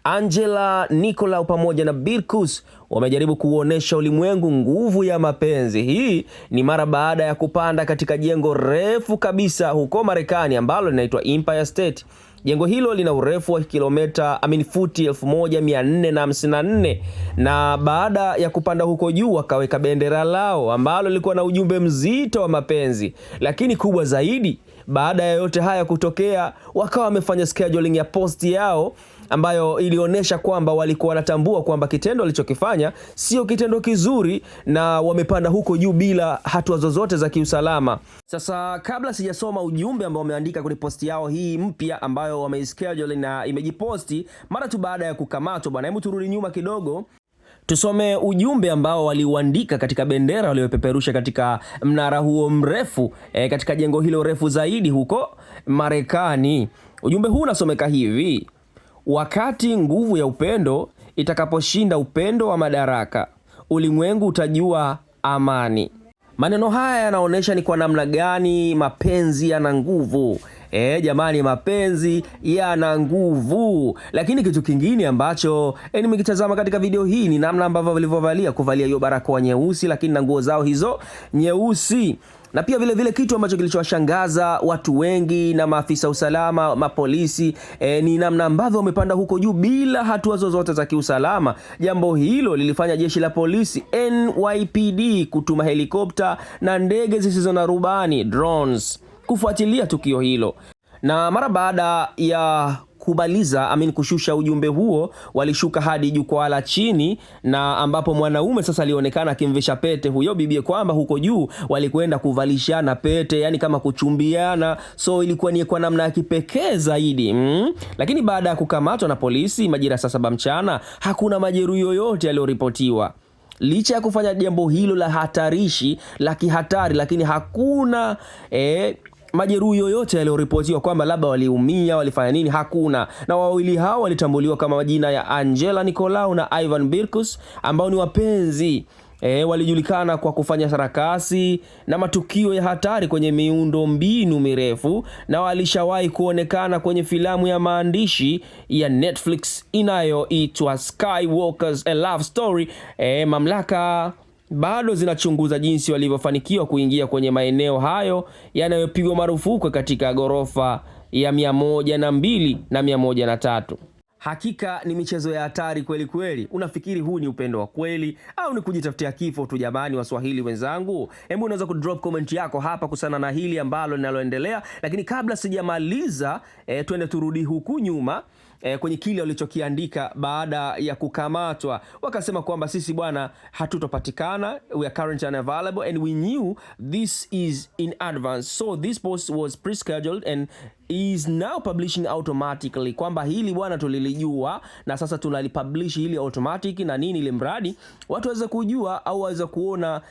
Angela Nicolau pamoja na Birkus wamejaribu kuonesha ulimwengu nguvu ya mapenzi. Hii ni mara baada ya kupanda katika jengo refu kabisa huko Marekani ambalo linaitwa Empire State. Jengo hilo lina urefu wa futi 1454 na baada ya kupanda huko juu wakaweka bendera lao ambalo lilikuwa na ujumbe mzito wa mapenzi. Lakini kubwa zaidi, baada ya yote haya kutokea, wakawa wamefanya scheduling ya post yao ambayo ilionyesha kwamba walikuwa wanatambua kwamba kitendo walichokifanya sio kitendo kizuri na wamepanda huko juu bila hatua zozote za kiusalama. Sasa kabla sijasoma ujumbe ambao wameandika kwenye post yao hii mpya ambayo wameischedule na imejiposti mara tu baada ya kukamatwa bwana, hebu turudi nyuma kidogo. Tusome ujumbe ambao waliuandika katika bendera waliopeperusha katika mnara huo mrefu katika jengo hilo refu zaidi huko Marekani. Ujumbe huu unasomeka hivi: wakati nguvu ya upendo itakaposhinda upendo wa madaraka, ulimwengu utajua amani. Maneno haya yanaonyesha ni kwa namna gani mapenzi yana nguvu. Jamani, mapenzi yana nguvu. Lakini kitu kingine ambacho nimekitazama katika video hii ni namna ambavyo kuvalia hiyo barakoa nyeusi lakini na nguo zao hizo nyeusi. Na pia vile kitu ambacho kilichowashangaza watu wengi na maafisa usalama, mapolisi, ni namna ambavyo wamepanda huko juu bila hatua zozote za kiusalama. Jambo hilo lilifanya jeshi la polisi NYPD kutuma helikopta na ndege zisizo na rubani, drones, kufuatilia tukio hilo. Na mara baada ya kushusha ujumbe huo, walishuka hadi jukwaa la chini, na ambapo mwanaume sasa alionekana akimvisha pete huyo bibie, kwamba huko juu walikwenda kuvalishana pete, yani kama kuchumbiana. So ilikuwa ni kwa namna ya kipekee zaidi. Lakini baada ya kukamatwa na polisi majira saa 7 mchana, hakuna majeruhi yoyote yaliyoripotiwa. Licha ya kufanya jambo hilo la hatarishi, la kihatari, lakini hakuna majeruhi yoyote yaliyoripotiwa kwamba labda waliumia, walifanya nini, hakuna. Na wawili hao walitambuliwa kama majina ya Angela Nicolau na Ivan Birkus, ambao ni wapenzi. Walijulikana kwa kufanya sarakasi na matukio ya hatari kwenye miundo mbinu mirefu, na walishawahi kuonekana kwenye filamu ya maandishi ya Netflix inayoitwa Skywalker's A Love Story. Mamlaka bado zinachunguza jinsi walivyofanikiwa kuingia kwenye maeneo hayo yanayopigwa marufuku katika ghorofa ya 102 na 103. Hakika ni michezo ya hatari kweli kweli. Unafikiri huu ni upendo wa kweli au ni kujitafutia kifo tu jamani, Waswahili wenzangu? Hebu unaweza kudrop comment yako hapa kusana na hili ambalo linaloendelea. Lakini kabla sijamaliza, twende turudi huku nyuma kwenye kile walichokiandika baada ya kukamatwa. Wakasema kwamba sisi bwana hatutopatikana, we are currently unavailable and we knew this is in advance, so this post was pre-scheduled and is now publishing automatically. Kwamba hili bwana tulilijua na sasa tunalipublish hili automatic na nini, ile mradi watu waweze kujua au waweze kuona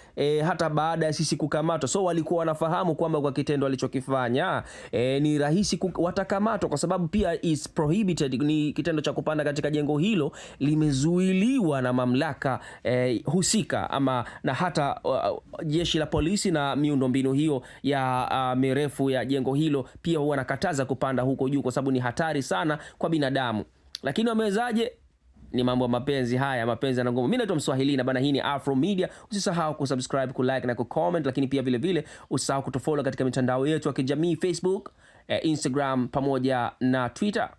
hata baada ya sisi kukamatwa. So walikuwa wanafahamu kwamba kwa kitendo alichokifanya ni rahisi watakamatwa, kwa sababu pia is prohibited. Ni kitendo cha kupanda katika jengo hilo limezuiliwa na mamlaka husika, ama na hata jeshi la polisi na miundombinu hiyo ya mirefu ya jengo hilo pia huwa nakataza kupanda huko juu kwa sababu ni hatari sana kwa binadamu. Lakini wamewezaje? Ni mambo ya mapenzi haya, mapenzi yana nguvu. Mimi naitwa Mswahili na bana, hii ni Afro Media. Usisahau kusubscribe, kulike na kucomment, lakini pia vile usisahau kutufollow katika mitandao yetu ya kijamii, Facebook, Instagram pamoja na Twitter.